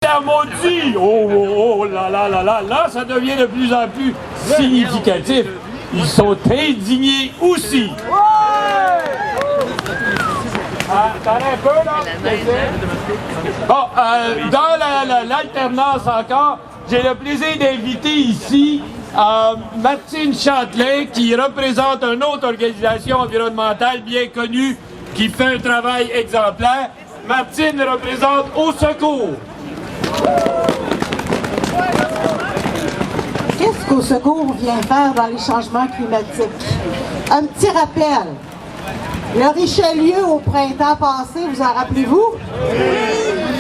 terme maudit! Oh là là là là, là, ça devient de plus en plus significatif. Ils sont indignés aussi. Attendez un peu, là. Bon, dans l'alternance encore, j'ai le plaisir d'inviter ici Martine Châtelain, qui représente une autre organisation environnementale bien connue, qui fait un travail exemplaire. Martine représente Au Secours. Qu'est-ce qu'Au Secours vient faire dans les changements climatiques? Un petit rappel. Le Richelieu au printemps passé, vous en rappelez-vous?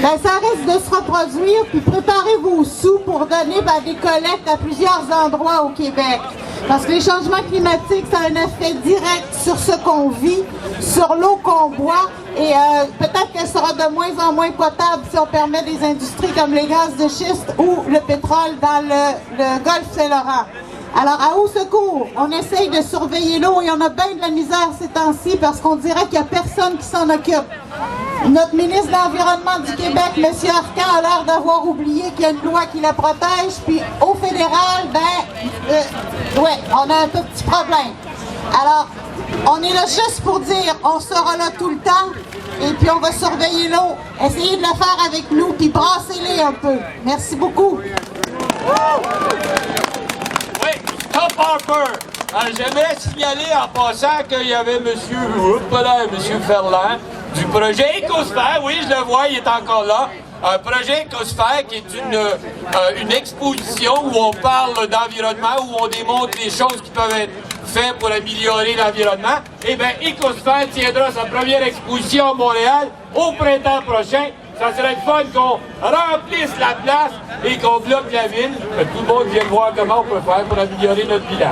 Ben, ça risque de se reproduire, puis préparez vos sous pour donner des collectes à plusieurs endroits au Québec. Parce que les changements climatiques, ça a un effet direct sur ce qu'on vit, sur l'eau qu'on boit, et peut-être qu'elle sera de moins en moins potable si on permet des industries comme les gaz de schiste ou le pétrole dans le golfe Saint-Laurent. Alors, à Au Secours, on essaye de surveiller l'eau et on a bien de la misère ces temps-ci parce qu'on dirait qu'il n'y a personne qui s'en occupe. Notre ministre de l'Environnement du Québec, M. Arcan, a l'air d'avoir oublié qu'il y a une loi qui la protège, puis au fédéral, ouais, on a un tout petit problème. Alors, on est là juste pour dire, on sera là tout le temps, et puis on va surveiller l'eau. Essayez de la faire avec nous, puis brassez-les un peu. Merci beaucoup. Stop Harper! J'aimerais signaler en passant qu'il y avait M. Ferland du projet Écosphère. Oui, je le vois, il est encore là. Un projet Écosphère qui est une exposition où on parle d'environnement, où on démontre les choses qui peuvent être faites pour améliorer l'environnement. Eh bien, Écosphère tiendra sa première exposition à Montréal au printemps prochain. Ça serait le fun qu'on remplisse la place et qu'on bloque la ville. Tout le monde vient voir comment on peut faire pour améliorer notre bilan.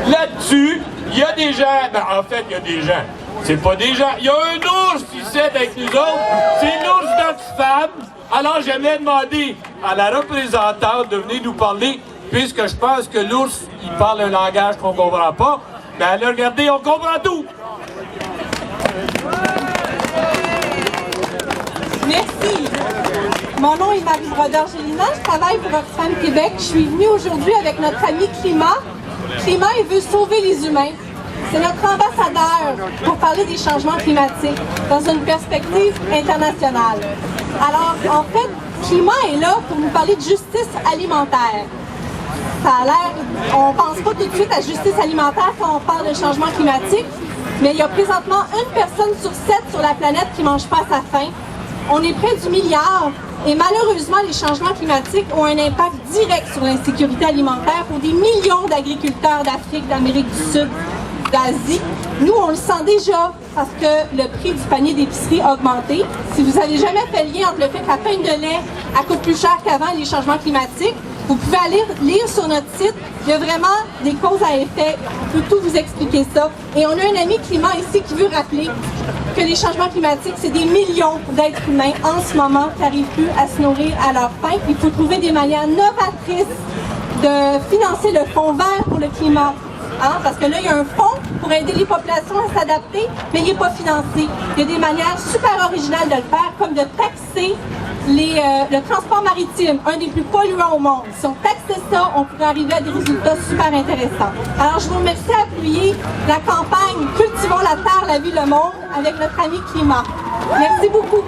Là-dessus, il y a des gens, en fait, il y a des gens. C'est pas des gens. Il y a un ours ici avec nous autres. C'est l'ours d'Oxfam. Alors, j'aimerais demander à la représentante de venir nous parler, puisque je pense que l'ours, il parle un langage qu'on ne comprend pas. Mais allez, regardez, on comprend tout. Merci. Mon nom est Marie Brodeur-Gélina, je travaille pour Oxfam Québec. Je suis venue aujourd'hui avec notre ami Climat. Climat, il veut sauver les humains. C'est notre ambassadeur pour parler des changements climatiques dans une perspective internationale. Alors, en fait, Climat est là pour nous parler de justice alimentaire. Ça a l'air, on ne pense pas tout de suite à justice alimentaire quand on parle de changement climatique, mais il y a présentement 1 personne sur 7 sur la planète qui ne mange pas à sa faim. On est près du milliard et malheureusement, les changements climatiques ont un impact direct sur l'insécurité alimentaire pour des millions d'agriculteurs d'Afrique, d'Amérique du Sud, d'Asie. Nous, on le sent déjà parce que le prix du panier d'épicerie a augmenté. Si vous n'avez jamais fait le lien entre le fait que la pinte de lait coûte plus cher qu'avant et les changements climatiques, vous pouvez aller lire sur notre site. Il y a vraiment des causes à effet. On peut tout vous expliquer ça. Et on a un ami climat ici qui veut rappeler que les changements climatiques, c'est des millions d'êtres humains en ce moment qui n'arrivent plus à se nourrir à leur faim. Il faut trouver des manières novatrices de financer le fonds vert pour le climat. Parce que là, il y a un fonds pour aider les populations à s'adapter, mais il n'est pas financé. Il y a des manières super originales de le faire, comme de taxer le transport maritime, un des plus polluants au monde. Si on taxait ça, on pourrait arriver à des résultats super intéressants. Alors, je vous remercie d'appuyer la campagne « Cultivons la terre, la vie, le monde » avec notre ami Climat. Merci beaucoup.